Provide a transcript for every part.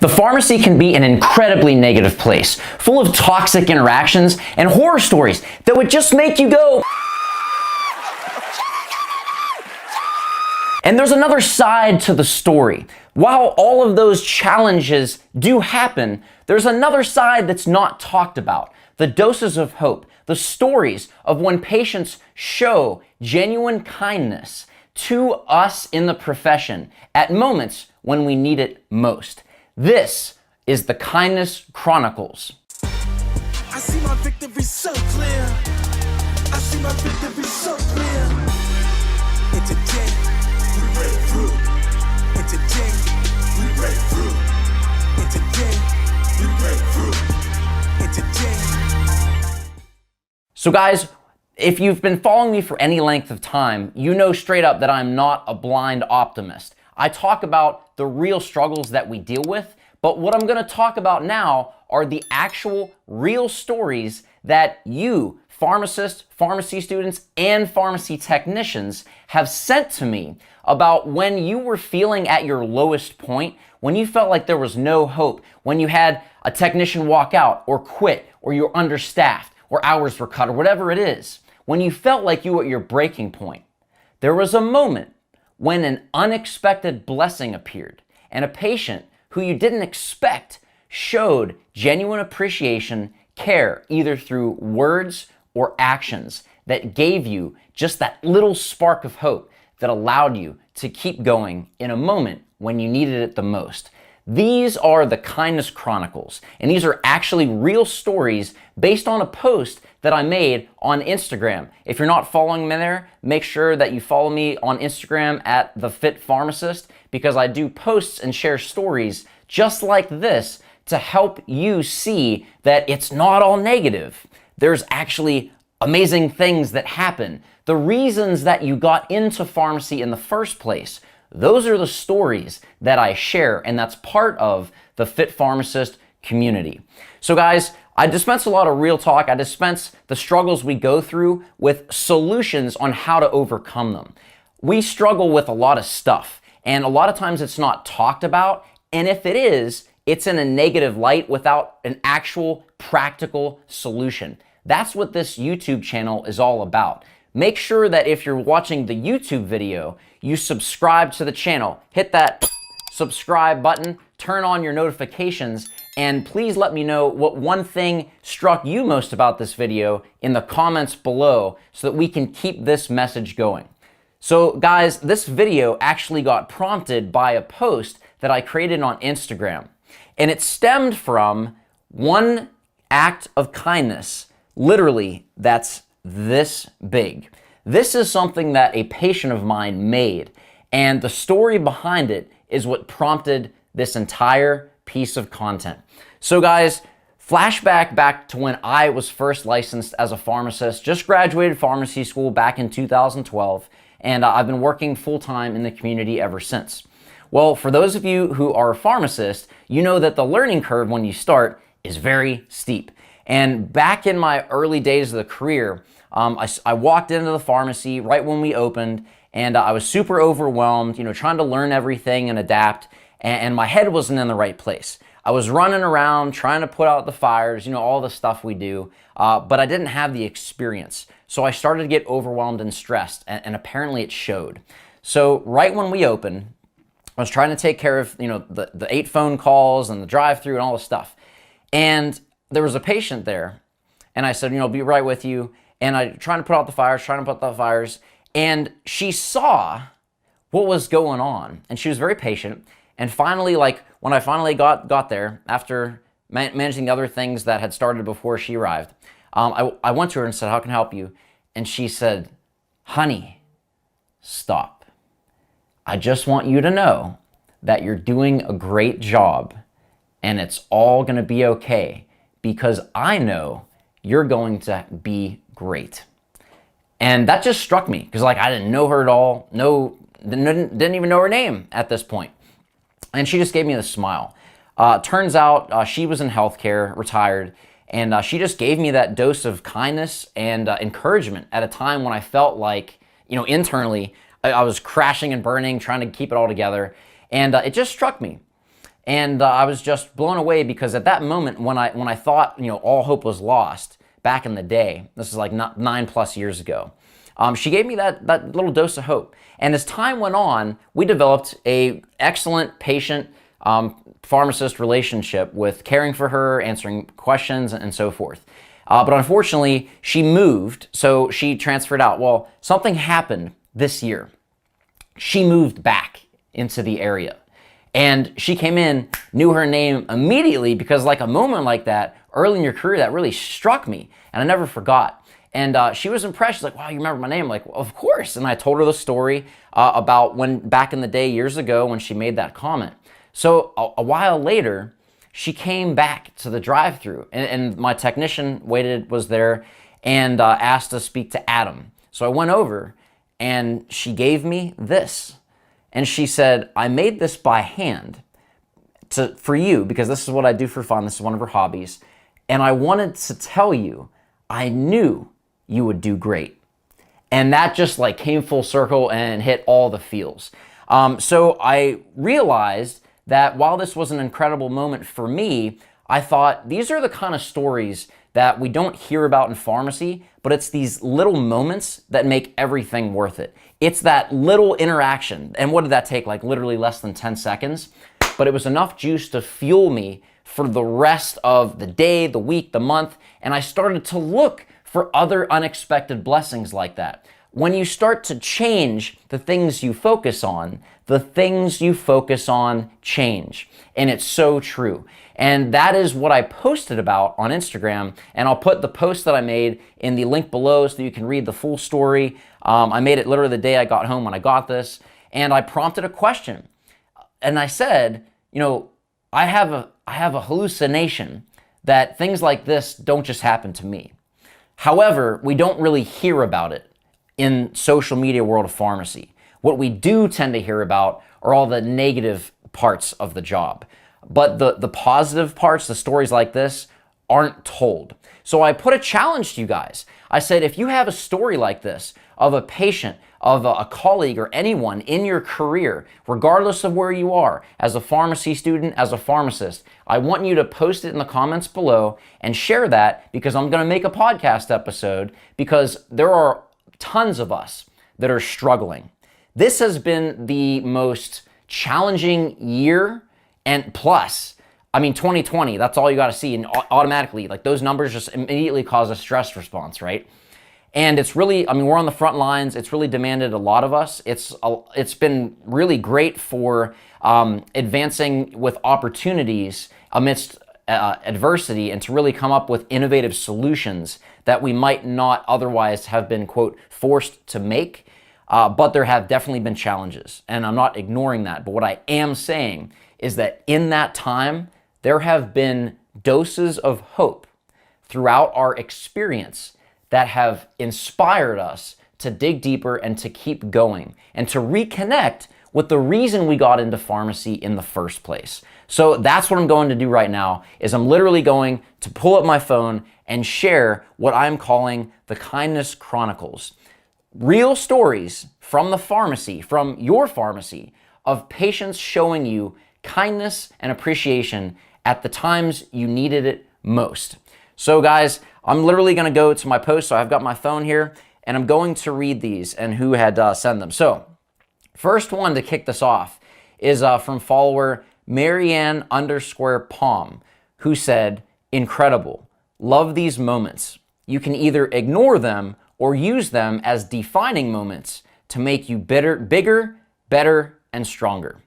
The pharmacy can be an incredibly negative place, full of toxic interactions and horror stories that would just make you go. And there's another side to the story. While all of those challenges do happen, there's another side that's not talked about. The doses of hope, the stories of when patients show genuine kindness to us in the profession at moments when we need it most. This is the Kindness Chronicles. I see my victory so clear. I see my victory so clear. And today, we break through. And today, we break through. And today, we break through. And today. So guys, if you've been following me for any length of time, you know straight up that I'm not a blind optimist. I talk about the real struggles that we deal with, but what I'm gonna talk about now are the actual real stories that you, pharmacists, pharmacy students, and pharmacy technicians have sent to me about when you were feeling at your lowest point, when you felt like there was no hope, when you had a technician walk out or quit, or you're understaffed, or hours were cut, or whatever it is, when you felt like you were at your breaking point. There was a moment when an unexpected blessing appeared, and a patient who you didn't expect showed genuine appreciation, care, either through words or actions that gave you just that little spark of hope that allowed you to keep going in a moment when you needed it the most. These are the Kindness Chronicles, and these are actually real stories based on a post that I made on Instagram. If you're not following me there, make sure that you follow me on Instagram at @thefitpharmacist, because I do posts and share stories just like this to help you see that it's not all negative. There's actually amazing things that happen. The reasons that you got into pharmacy in the first place, those are the stories that I share, and that's part of the Fit Pharmacist community. So guys, I dispense a lot of real talk. I dispense the struggles we go through with solutions on how to overcome them. We struggle with a lot of stuff, and a lot of times it's not talked about, and if it is, it's in a negative light without an actual practical solution. That's what this YouTube channel is all about. Make sure that if you're watching the YouTube video, you subscribe to the channel. Hit that subscribe button, turn on your notifications, and please let me know what one thing struck you most about this video in the comments below so that we can keep this message going. So guys, this video actually got prompted by a post that I created on Instagram, and it stemmed from one act of kindness, literally, that's this big. This is something that a patient of mine made, and the story behind it is what prompted this entire piece of content. So guys, flashback back to when I was first licensed as a pharmacist, just graduated pharmacy school back in 2012, and I've been working full-time in the community ever since. Well, for those of you who are pharmacists, you know that the learning curve when you start is very steep. And back in my early days of the career, I walked into the pharmacy right when we opened, and I was super overwhelmed, trying to learn everything and adapt, and my head wasn't in the right place. I was running around trying to put out the fires, all the stuff we do, but I didn't have the experience. So I started to get overwhelmed and stressed, and apparently it showed. So right when we opened, I was trying to take care of, the 8 phone calls and the drive-through and all the stuff. And there was a patient there, and I said, I'll be right with you. And I trying to put out the fires, and she saw what was going on, and she was very patient. And finally, when I finally got there, after managing the other things that had started before she arrived, I went to her and said, "How can I help you?" And she said, "Honey, stop. I just want you to know that you're doing a great job, and it's all gonna be okay, because I know you're going to be great." And that just struck me, because I didn't know her at all, didn't even know her name at this point. And she just gave me this smile. Turns out she was in healthcare, retired, and she just gave me that dose of kindness and encouragement at a time when I felt like, internally, I was crashing and burning, trying to keep it all together. And it just struck me. And I was just blown away because at that moment when I thought, all hope was lost back in the day, this is like 9+ years ago, she gave me that little dose of hope. And as time went on, we developed a excellent patient pharmacist relationship with caring for her, answering questions, and so forth. But unfortunately, she moved, so she transferred out. Well, something happened this year. She moved back into the area. And she came in, knew her name immediately because like a moment like that, early in your career, that really struck me. And I never forgot. And she was impressed. She's like, wow, you remember my name? I'm like, well, of course. And I told her the story about when back in the day, years ago, when she made that comment. So a while later, she came back to the drive-thru, and my technician was there and asked to speak to Adam. So I went over, and she gave me this. And she said, I made this by hand for you, because this is what I do for fun. This is one of her hobbies. And I wanted to tell you, I knew you would do great. And that just like came full circle and hit all the feels. So I realized that while this was an incredible moment for me, I thought these are the kind of stories that we don't hear about in pharmacy, but it's these little moments that make everything worth it. It's that little interaction. And what did that take? Like literally less than 10 seconds. But it was enough juice to fuel me for the rest of the day, the week, the month. And I started to look for other unexpected blessings like that. When you start to change the things you focus on, the things you focus on change. And it's so true. And that is what I posted about on Instagram. And I'll put the post that I made in the link below so you can read the full story. I made it literally the day I got home when I got this. And I prompted a question. And I said, I have a hallucination that things like this don't just happen to me. However, we don't really hear about it in social media world of pharmacy. What we do tend to hear about are all the negative parts of the job. But the positive parts, the stories like this, aren't told. So I put a challenge to you guys. I said, if you have a story like this of a patient, of a colleague, or anyone in your career, regardless of where you are, as a pharmacy student, as a pharmacist, I want you to post it in the comments below and share that, because I'm going to make a podcast episode, because there are tons of us that are struggling. This has been the most challenging year and plus. 2020, that's all you got to see. And automatically, like those numbers just immediately cause a stress response, right? And it's really, we're on the front lines. It's really demanded a lot of us. It's been really great for advancing with opportunities amidst adversity, and to really come up with innovative solutions that we might not otherwise have been, quote, forced to make. But there have definitely been challenges, and I'm not ignoring that. But what I am saying is that in that time, there have been doses of hope throughout our experience that have inspired us to dig deeper and to keep going and to reconnect with the reason we got into pharmacy in the first place. So that's what I'm going to do right now, is I'm literally going to pull up my phone and share what I'm calling the Kindness Chronicles. Real stories from the pharmacy, from your pharmacy, of patients showing you kindness and appreciation at the times you needed it most. So guys, I'm literally going to go to my post. So I've got my phone here, and I'm going to read these and who had sent them. So first one to kick this off is from follower Marianne_Palm, who said, incredible. Love these moments. You can either ignore them or use them as defining moments to make you bigger, better, and stronger.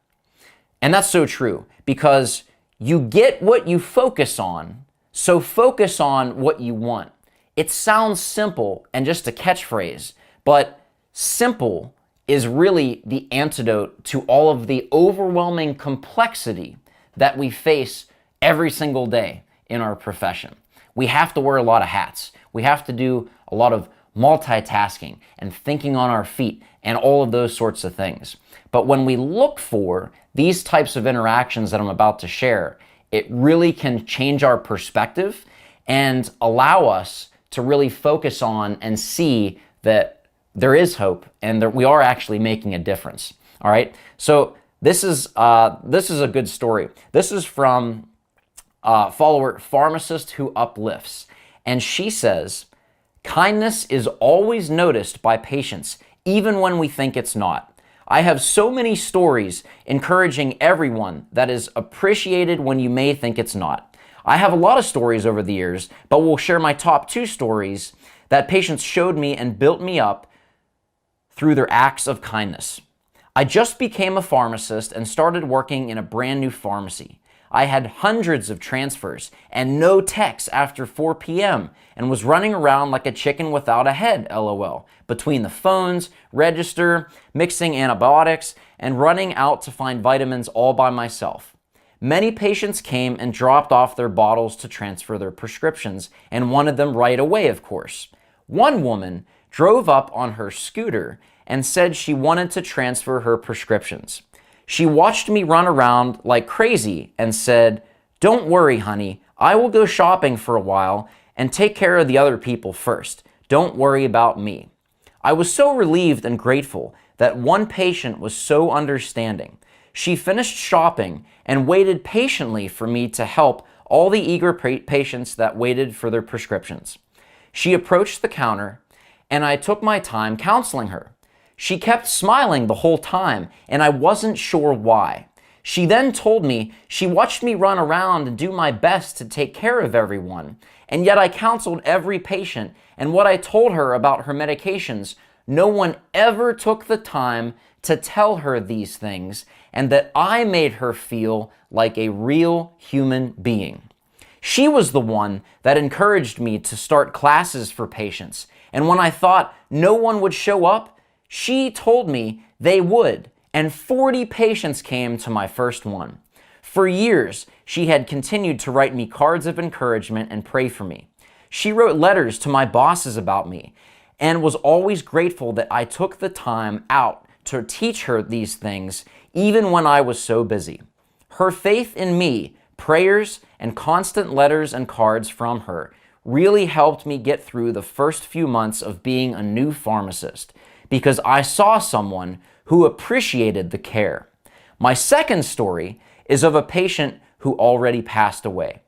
And that's so true, because you get what you focus on, so focus on what you want. It sounds simple and just a catchphrase, but simple is really the antidote to all of the overwhelming complexity that we face every single day in our profession. We have to wear a lot of hats. We have to do a lot of multitasking and thinking on our feet and all of those sorts of things. But when we look for these types of interactions that I'm about to share, it really can change our perspective and allow us to really focus on and see that there is hope and that we are actually making a difference. All right. So This is a good story. This is from follower Pharmacist who uplifts. And she says, kindness is always noticed by patients, even when we think it's not. I have so many stories encouraging everyone that is appreciated when you may think it's not. I have a lot of stories over the years, but will share my top 2 stories that patients showed me and built me up through their acts of kindness. I just became a pharmacist and started working in a brand new pharmacy. I had hundreds of transfers and no techs after 4 p.m. and was running around like a chicken without a head, LOL, between the phones, register, mixing antibiotics, and running out to find vitamins all by myself. Many patients came and dropped off their bottles to transfer their prescriptions and wanted them right away, of course. One woman drove up on her scooter and said she wanted to transfer her prescriptions. She watched me run around like crazy and said, "Don't worry, honey, I will go shopping for a while and take care of the other people first. Don't worry about me." I was so relieved and grateful that one patient was so understanding. She finished shopping and waited patiently for me to help all the eager patients that waited for their prescriptions. She approached the counter and I took my time counseling her. She kept smiling the whole time, and I wasn't sure why. She then told me she watched me run around and do my best to take care of everyone, and yet I counseled every patient, and what I told her about her medications, no one ever took the time to tell her these things, and that I made her feel like a real human being. She was the one that encouraged me to start classes for patients, and when I thought no one would show up, she told me they would, and 40 patients came to my first one. For years, she had continued to write me cards of encouragement and pray for me. She wrote letters to my bosses about me and was always grateful that I took the time out to teach her these things, even when I was so busy. Her faith in me, prayers, and constant letters and cards from her really helped me get through the first few months of being a new pharmacist, because I saw someone who appreciated the care. My second story is of a patient who already passed away.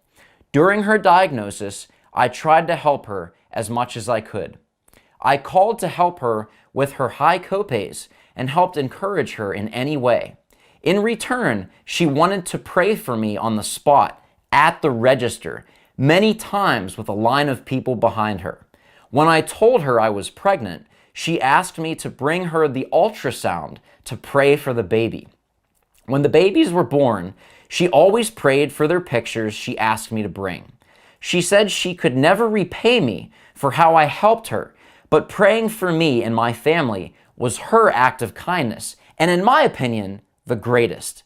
During her diagnosis, I tried to help her as much as I could. I called to help her with her high copays and helped encourage her in any way. In return, she wanted to pray for me on the spot, at the register, many times with a line of people behind her. When I told her I was pregnant, she asked me to bring her the ultrasound to pray for the baby. When the babies were born, she always prayed for their pictures she asked me to bring. She said she could never repay me for how I helped her, but praying for me and my family was her act of kindness, and in my opinion, the greatest.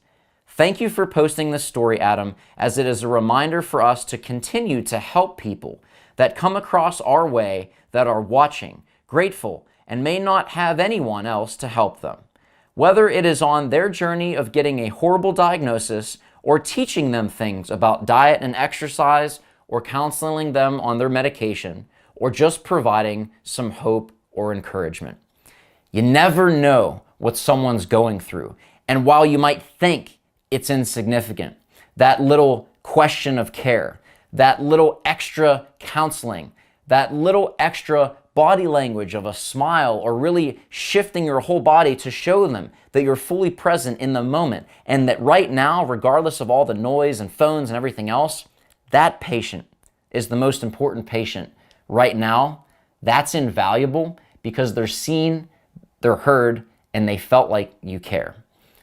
Thank you for posting this story, Adam, as it is a reminder for us to continue to help people that come across our way that are watching, grateful, and may not have anyone else to help them. Whether it is on their journey of getting a horrible diagnosis or teaching them things about diet and exercise or counseling them on their medication or just providing some hope or encouragement. You never know what someone's going through. And while you might think it's insignificant, that little question of care, that little extra counseling, that little extra body language of a smile or really shifting your whole body to show them that you're fully present in the moment and that right now, regardless of all the noise and phones and everything else, that patient is the most important patient right now. That's invaluable because they're seen, they're heard, and they felt like you care.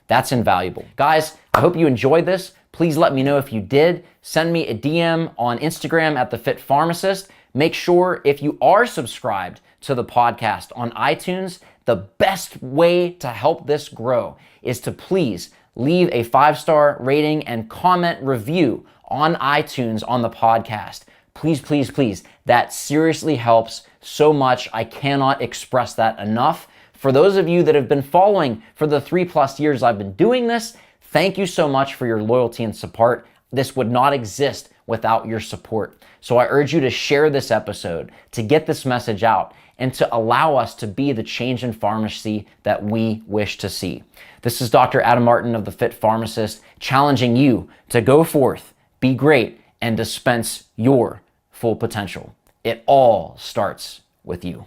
That's invaluable. Guys, I hope you enjoyed this. Please let me know if you did. Send me a DM on Instagram at @TheFitPharmacist. Make sure if you are subscribed to the podcast on iTunes, the best way to help this grow is to please leave a 5-star rating and comment review on iTunes on the podcast. Please, please, please. That seriously helps so much. I cannot express that enough. For those of you that have been following for the 3+ years I've been doing this, thank you so much for your loyalty and support. This would not exist without your support. So I urge you to share this episode, to get this message out, and to allow us to be the change in pharmacy that we wish to see. This is Dr. Adam Martin of the Fit Pharmacist, challenging you to go forth, be great, and dispense your full potential. It all starts with you.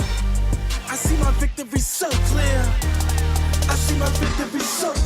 I see my victory so clear. I see my victory so clear.